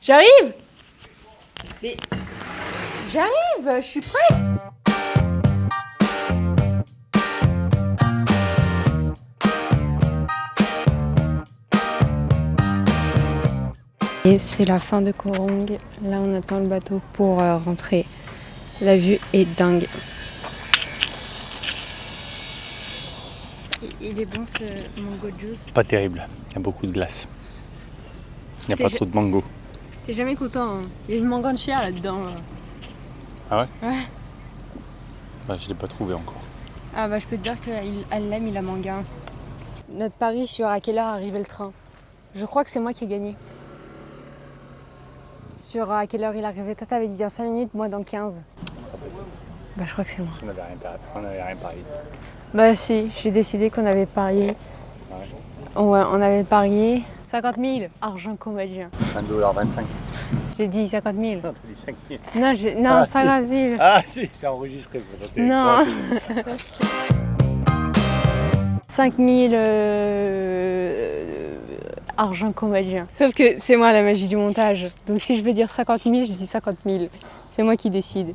J'arrive. Mais j'arrive, je suis prête. Et c'est la fin de Koh Rong. Là, on attend le bateau pour rentrer. La vue est dingue. Il est bon ce mango juice. Pas terrible, il y a beaucoup de glace. Il n'y a pas trop de mango. T'es jamais content, hein. Il y a une mango de chair là-dedans. Ah ouais? Ouais. Bah, je l'ai pas trouvé encore. Ah bah je peux te dire qu'elle l'aime, il a manga. Notre pari sur à quelle heure arrivait le train. Je crois que c'est moi qui ai gagné. Sur à quelle heure il arrivait. Toi t'avais dit dans 5 minutes, moi dans 15. Bah je crois que c'est moi. On n'avait rien parié. Bah si, j'ai décidé qu'on avait parié. Ouais. Ouais, on avait parié 50 000, argent comédien. $1,25. J'ai dit 50 000. Non, t'as dit 5 000. Non, 50 000. Ah si, c'est enregistré. Non. 5 000 argent comédien. Sauf que c'est moi la magie du montage. Donc si je veux dire 50 000, je dis 50 000. C'est moi qui décide.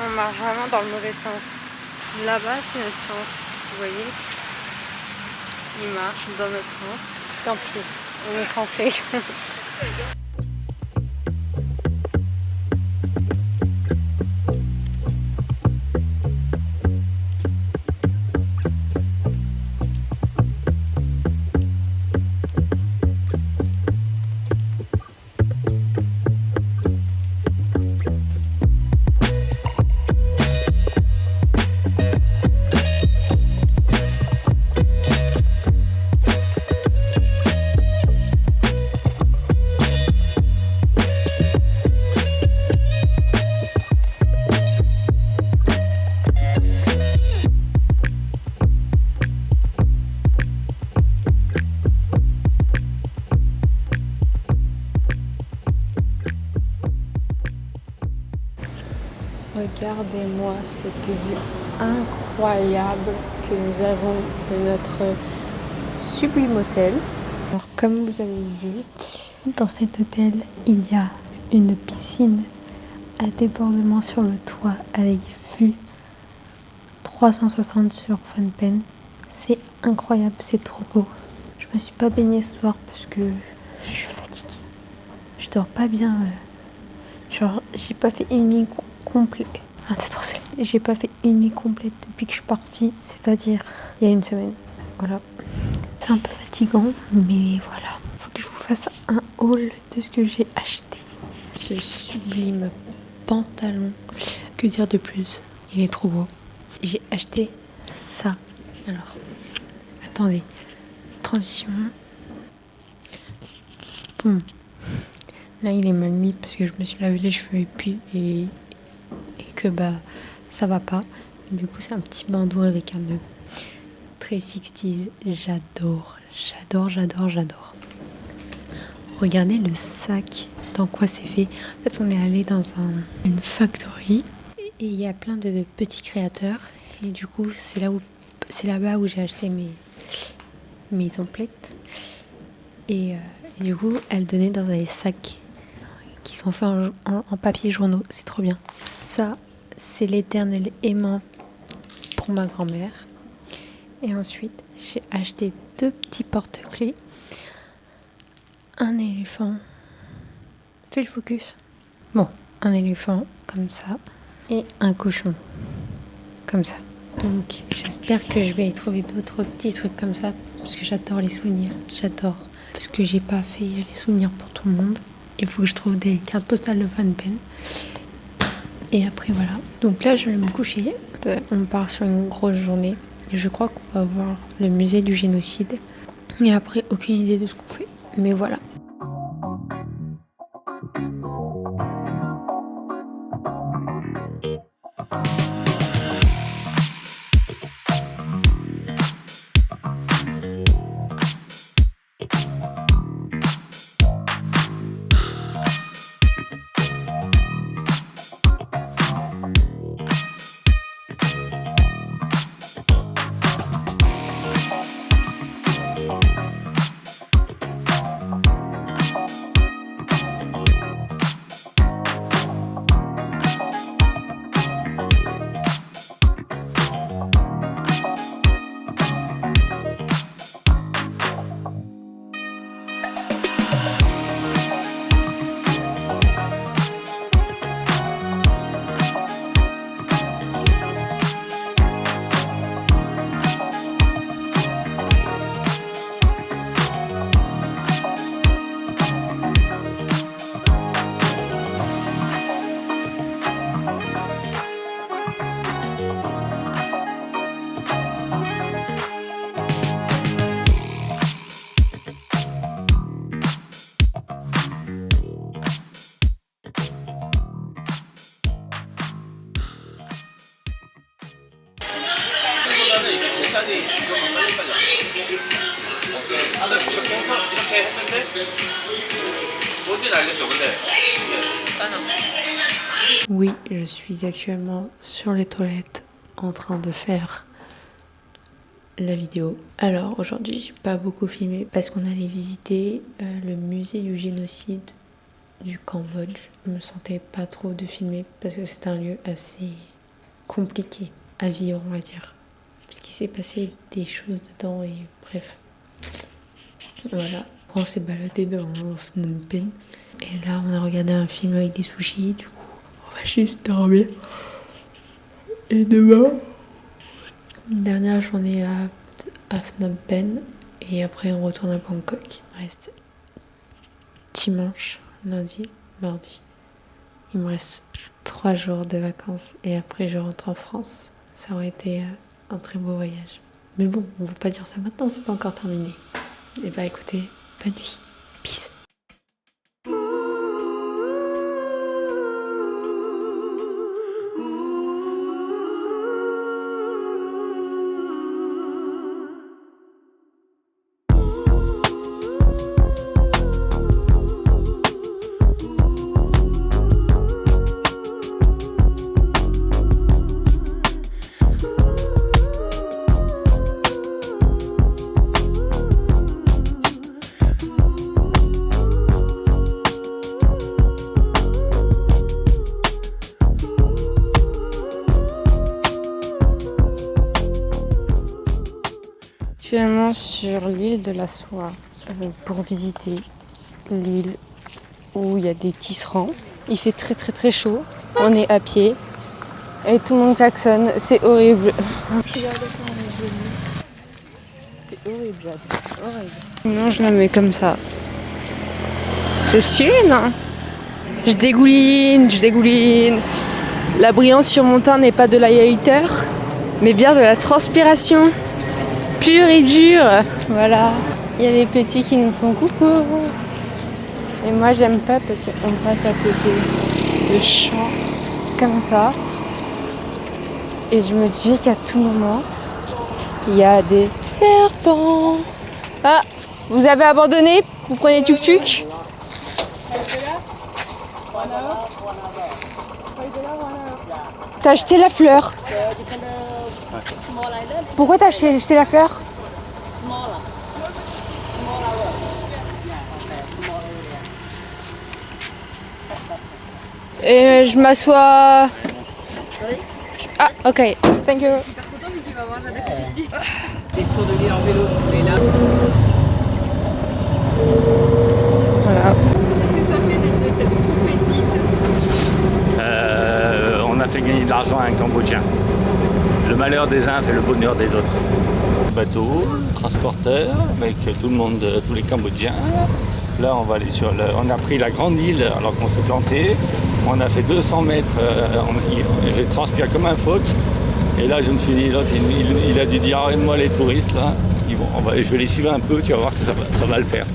On marche vraiment dans le mauvais sens. Là-bas, c'est notre sens. Vous voyez? Il marche dans notre sens. Tant pis, on est français. Regardez-moi cette vue incroyable que nous avons de notre sublime hôtel. Alors comme vous avez vu, dans cet hôtel, il y a une piscine à débordement sur le toit avec vue 360 sur Phnom Penh. C'est incroyable, c'est trop beau. Je me suis pas baignée ce soir parce que je suis fatiguée. Je dors pas bien. Genre, j'ai pas fait une nuit complète. J'ai pas fait une nuit complète depuis que je suis partie, c'est-à-dire il y a une semaine. Voilà. C'est un peu fatigant, mais voilà. Faut que je vous fasse un haul de ce que j'ai acheté. Ce sublime pantalon. Que dire de plus? Il est trop beau. J'ai acheté ça. Alors, attendez. Transition. Bon. Là, il est mal mis parce que je me suis lavé les cheveux et que ça va pas. Du coup, c'est un petit bandeau avec un nœud. Très 60s. J'adore. Regardez le sac. Dans quoi c'est fait. En fait, on est allé dans une factory et il y a plein de petits créateurs. Et du coup, c'est là-bas où j'ai acheté mes emplettes. Et du coup, elles donnaient dans des sacs qui sont faits en papier journaux. C'est trop bien. Ça, c'est l'éternel aimant pour ma grand-mère. Et ensuite, j'ai acheté 2 petits porte-clés. Un éléphant. Fais le focus. Bon, un éléphant comme ça. Et un cochon. Comme ça. Donc, j'espère que je vais trouver d'autres petits trucs comme ça. Parce que j'adore les souvenirs. J'adore. Parce que j'ai pas fait les souvenirs pour tout le monde. Il faut que je trouve des cartes postales de Phnom Penh. Et après, voilà. Donc là, je vais me coucher. On part sur une grosse journée. Et je crois qu'on va voir le musée du génocide. Et après, aucune idée de ce qu'on fait. Mais voilà. Oui, je suis actuellement sur les toilettes en train de faire la vidéo. Alors aujourd'hui, j'ai pas beaucoup filmé parce qu'on allait visiter le musée du génocide du Cambodge. Je me sentais pas trop de filmer parce que c'est un lieu assez compliqué à vivre, on va dire. Parce qu'il s'est passé des choses dedans et bref. Voilà. On s'est baladé dans Phnom Penh. Et là, on a regardé un film avec des sushis. Du coup, on va juste dormir. Et demain, dernière journée à Phnom Penh. Et après, on retourne à Bangkok. Il me reste dimanche, lundi, mardi. Il me reste 3 jours de vacances. Et après, je rentre en France. Ça aurait été un très beau voyage. Mais bon, on va pas dire ça maintenant, c'est pas encore terminé. Et bah écoutez, bonne nuit. Peace. sur l'île de la Soie pour visiter l'île où il y a des tisserands. Il fait très très très chaud. On est à pied et tout le monde klaxonne. C'est horrible. Regardez comment on est joli. C'est horrible, Jade. Horrible. Non, je la mets comme ça. C'est stylé, non? Je dégouline. La brillance sur mon teint n'est pas de l'highlighter, mais bien de la transpiration pure et dure. Voilà. Il y a les petits qui nous font coucou. Et moi, j'aime pas parce qu'on passe à côté de champs comme ça. Et je me dis qu'à tout moment, il y a des serpents. Ah, vous avez abandonné? Vous prenez tuk-tuk? T'as acheté la fleur. Pourquoi t'as acheté la fleur? Et je m'assois. Ah, ok. Thank you. Voilà. Qu'est-ce que ça fait d'être de cette troupée d'îles? On a fait gagner de l'argent à un Cambodgien. Le malheur des uns fait le bonheur des autres. Bateau, transporteur, avec tout le monde, tous les Cambodgiens. Là, on va aller sur on a pris la grande île alors qu'on s'est planté. On a fait 200 mètres. J'ai transpiré comme un phoque. Et là, je me suis dit, l'autre, il a dû dire, arrête-moi les touristes là. Je vais les suivre un peu, tu vas voir que ça va le faire.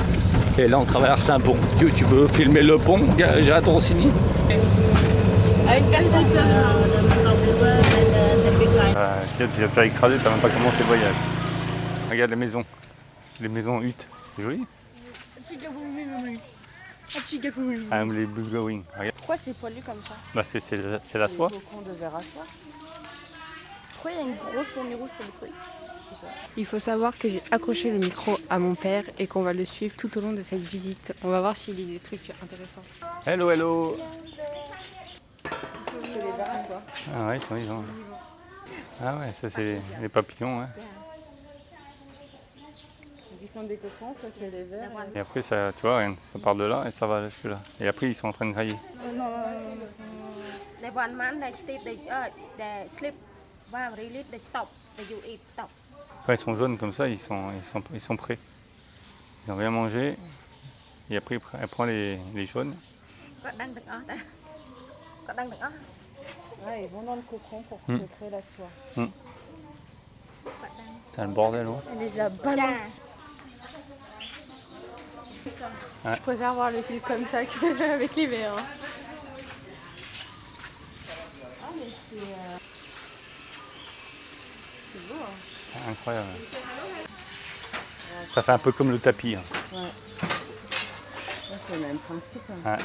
Et là, on traverse un pont. Tu peux filmer le pont, Jade Rossini? Avec personne. Tu as écrasé, tu n'as même pas commencé le voyage. Regarde les maisons huttes, c'est joli. Les blue glowing. Regarde. Pourquoi c'est poilu comme ça? Bah c'est la soie. Pourquoi il y a une grosse fourmi rouge sur le truc? Il faut savoir que j'ai accroché le micro à mon père et qu'on va le suivre tout au long de cette visite. On va voir s'il dit des trucs intéressants. Hello, hello. C'est les verras, quoi. Ah ouais, ils sont vivants. Ah ouais, ça c'est les papillons. Hein. Ils sont des coquins, ça c'est les verres. Et après, ça, tu vois, ça part de là et ça va jusque là. Et après, ils sont en train de grailler. They want man, they sleep, they sleep. Wow, really, they stop. They you eat, stop. Quand ils sont jaunes comme ça, ils sont prêts. Ils ont rien mangé. Et après, elle prend les jaunes. Ouais, ils vont dans le cocon pour créer la soie. T'as le bordel, hein. Elle les a balancés. Ouais. Je préfère voir le fil comme ça qu'avec les verres. Hein. Ah mais c'est beau. Hein. C'est incroyable. Ça fait un peu comme le tapis. Hein. Ouais. C'est le même principe. Hein. Ouais.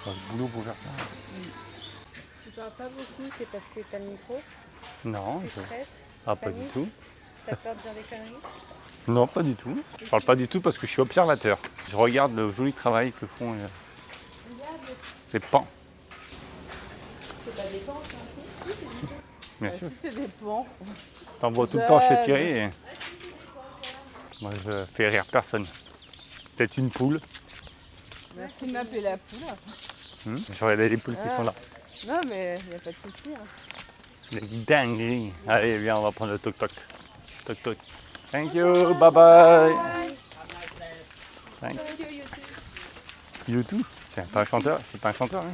C'est un boulot pour faire ça. Tu parles pas beaucoup, c'est parce que t'as le micro? Non, Tu stresses? pas du tout. T'as peur de dire des conneries? Non, pas du tout. Je parle pas du tout parce que je suis observateur. Je regarde le joli travail que font les pans. C'est pas des pans, ça? Bien sûr. Si c'est des pans. T'en vois tout le temps chez Thierry. Et... Moi, je fais rire personne. Peut-être une poule. Merci de m'appeler la poule. Je regarde les poules qui sont là. Non mais il n'y a pas de souci. Hein. Les dingueries. Allez, viens, on va prendre le toc-toc. Toc-toc. Thank you, bye-bye. Thank you. You too. C'est pas un chanteur, hein.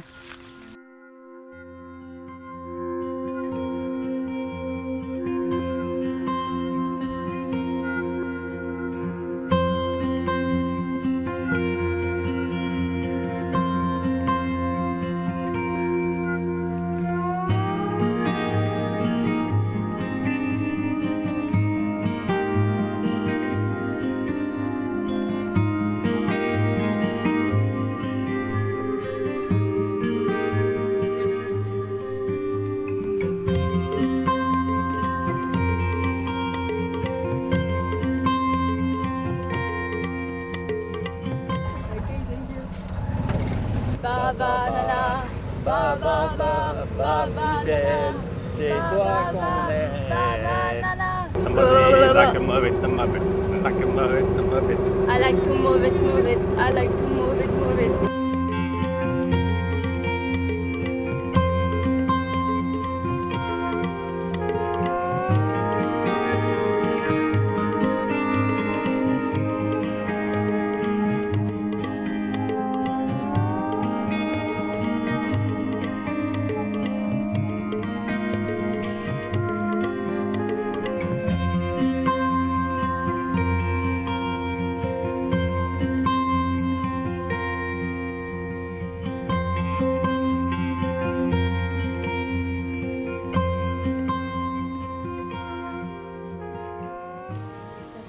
Baba nana, baba nana, C'est toi qu'on aime. baba nana. Ça to move it, like to move it, to move it, like to move it, to move it. I like to move it, move it. I like to move it, move it.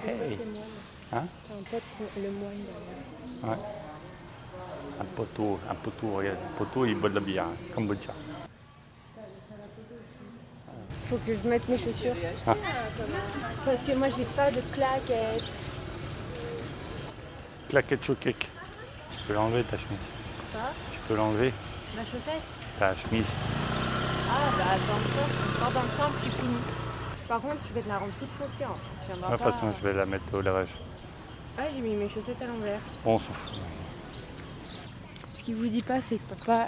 Hey. Hein? T'as un pote, le moine derrière. Ouais. Un poteau, regarde. Un poteau, il boit de la bière, Cambodgia. Faut que je mette mes chaussures. Ah. Parce que moi j'ai pas de claquettes. Claquette choquette. Tu peux l'enlever ta chemise. Quoi? Tu peux l'enlever Ma chaussette? ta chemise. Ah bah attends, encore dans le camp, tu finis. Par contre, je vais te la rendre toute transpirante. Tu viendras De toute pas... façon, je vais la mettre au lavage. Ah, j'ai mis mes chaussettes à l'envers. Bon, on s'en fout. Ce qu'il vous dit pas, c'est que papa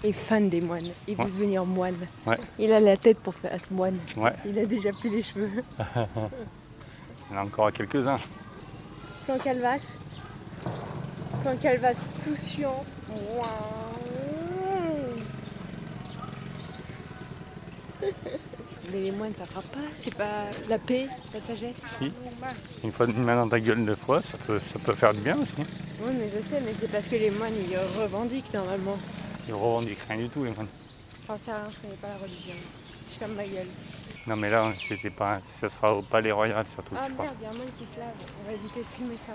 est fan des moines. Il veut Ouais. devenir moine. Ouais. Il a la tête pour faire être moine. Ouais, Il a déjà plus les cheveux. il y en a encore quelques-uns. Plan Calvas. Plan Calvas tout chiant. Mais les moines, ça frappe pas. C'est pas la paix, la sagesse. Si. Une fois une main dans ta gueule 2 fois, ça peut faire du bien aussi. Oui, mais je sais, mais c'est parce que les moines, ils revendiquent normalement. Ils revendiquent rien du tout, les moines. J'en sais rien, je connais pas la religion. Je ferme ma gueule. Non, mais là, ça sera au Palais Royal surtout. Ah je crois. merde, il y a un moine qui se lave. On va éviter de filmer ça.